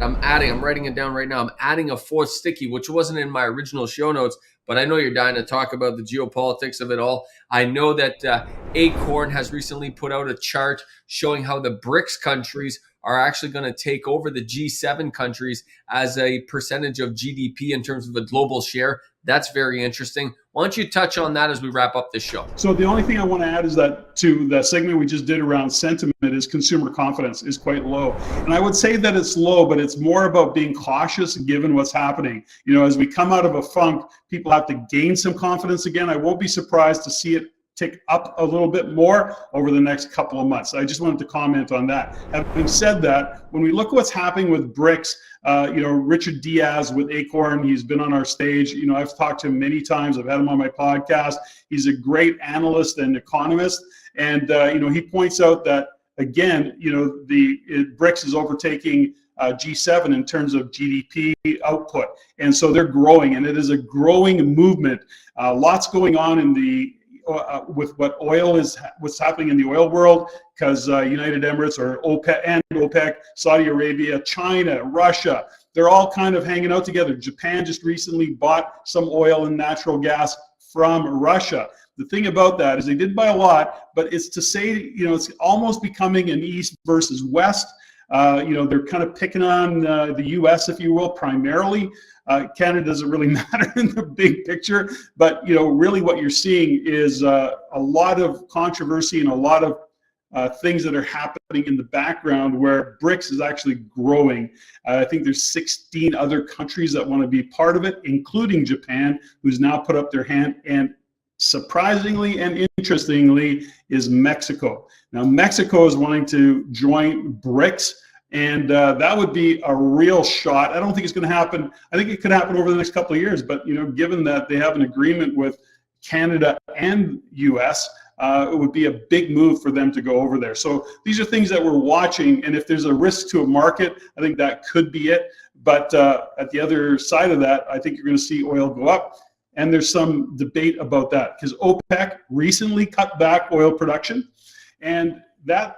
I'm writing it down right now. I'm adding a fourth sticky, which wasn't in my original show notes, but I know you're dying to talk about the geopolitics of it all. I know that Acorn has recently put out a chart showing how the BRICS countries are actually going to take over the G7 countries as a percentage of GDP in terms of a global share. That's very interesting. Why don't you touch on that as we wrap up this show? So the only thing I want to add is that to the segment we just did around sentiment is consumer confidence is quite low. And I would say that it's low, but it's more about being cautious given what's happening. You know, as we come out of a funk, people have to gain some confidence again. I won't be surprised to see it tick up a little bit more over the next couple of months. I just wanted to comment on that. Having said that, when we look at what's happening with BRICS, Richard Diaz with Acorn, he's been on our stage. You know, I've talked to him many times. I've had him on my podcast. He's a great analyst and economist. And, he points out that, again, the BRICS is overtaking G7 in terms of GDP output. And so they're growing, and it is a growing movement. Lots going on in the with what's happening in the oil world, because United Emirates or OPEC, Saudi Arabia, China, Russia, they're all kind of hanging out together. Japan just recently bought some oil and natural gas from Russia. The thing about that is they did buy a lot, but it's to say, it's almost becoming an East versus West. They're kind of picking on the U.S., if you will, primarily. Canada doesn't really matter in the big picture, but really what you're seeing is a lot of controversy and a lot of things that are happening in the background where BRICS is actually growing. I think there's 16 other countries that want to be part of it, including Japan, who's now put up their hand, and surprisingly and interestingly is Mexico. Now, Mexico is wanting to join BRICS, and that would be a real shot. I don't think it's going to happen. I think it could happen over the next couple of years, but given that they have an agreement with Canada and US, it would be a big move for them to go over there. So these are things that we're watching, and if there's a risk to a market, I think that could be it. But at the other side of that, I think you're going to see oil go up. And there's some debate about that because OPEC recently cut back oil production, and that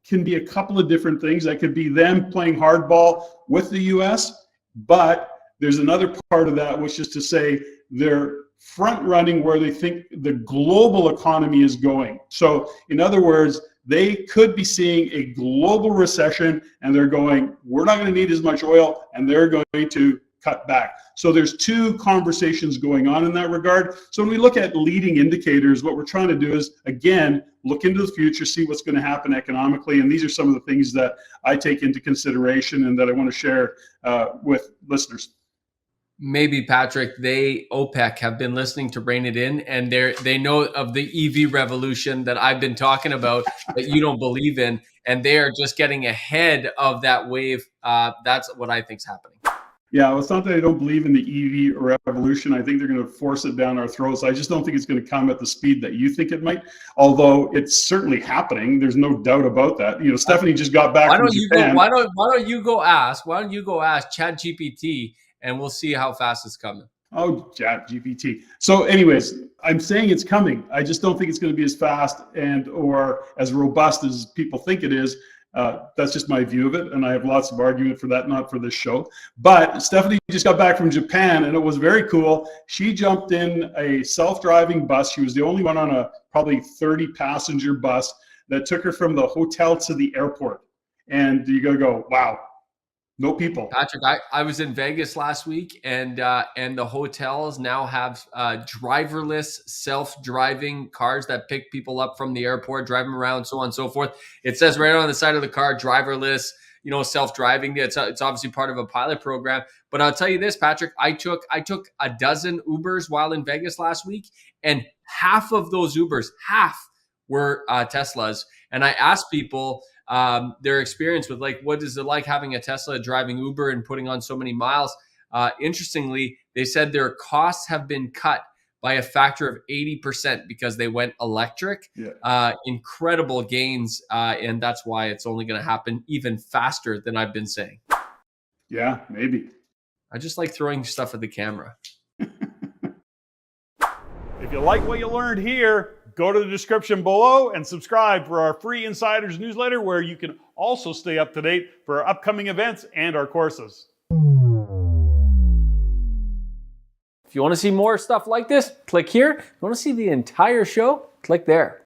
can be a couple of different things. That could be them playing hardball with the US, but there's another part of that, which is to say they're front running where they think the global economy is going. So in other words, they could be seeing a global recession, and they're going, we're not going to need as much oil, and they're going to cut back. So there's two conversations going on in that regard. So when we look at leading indicators, what we're trying to do is, again, look into the future, see what's going to happen economically. And these are some of the things that I take into consideration and that I want to share with listeners. Maybe, Patrick, OPEC have been listening to Rein It In, and they know of the EV revolution that I've been talking about that you don't believe in, and they are just getting ahead of that wave. That's what I think is happening. Yeah, well, it's not that I don't believe in the EV revolution. I think they're going to force it down our throats. I just don't think it's going to come at the speed that you think it might, although it's certainly happening. There's no doubt about that. Stephanie just got back from Japan. Why don't you go ask ChatGPT, and we'll see how fast it's coming. Oh, ChatGPT. So anyways, I'm saying it's coming. I just don't think it's going to be as fast or as robust as people think it is. That's just my view of it, and I have lots of argument for that, not for this show. But Stephanie just got back from Japan, and it was very cool. She jumped in a self-driving bus. She was the only one on a probably 30-passenger bus that took her from the hotel to the airport. And you got to go, wow, no people. Patrick, I was in Vegas last week, and the hotels now have driverless, self-driving cars that pick people up from the airport, drive them around, so on and so forth. It says right on the side of the car, driverless, self-driving. It's obviously part of a pilot program. But I'll tell you this, Patrick, I took a dozen Ubers while in Vegas last week, and half of those Ubers, were Teslas. And I asked people their experience with, like, what is it like having a Tesla, driving Uber and putting on so many miles. Interestingly, they said their costs have been cut by a factor of 80% because they went electric. Yeah. Incredible gains. And that's why it's only going to happen even faster than I've been saying. Yeah, maybe. I just like throwing stuff at the camera. If you like what you learned here, go to the description below and subscribe for our free Insiders newsletter, where you can also stay up to date for our upcoming events and our courses. If you want to see more stuff like this, click here. If you want to see the entire show, click there.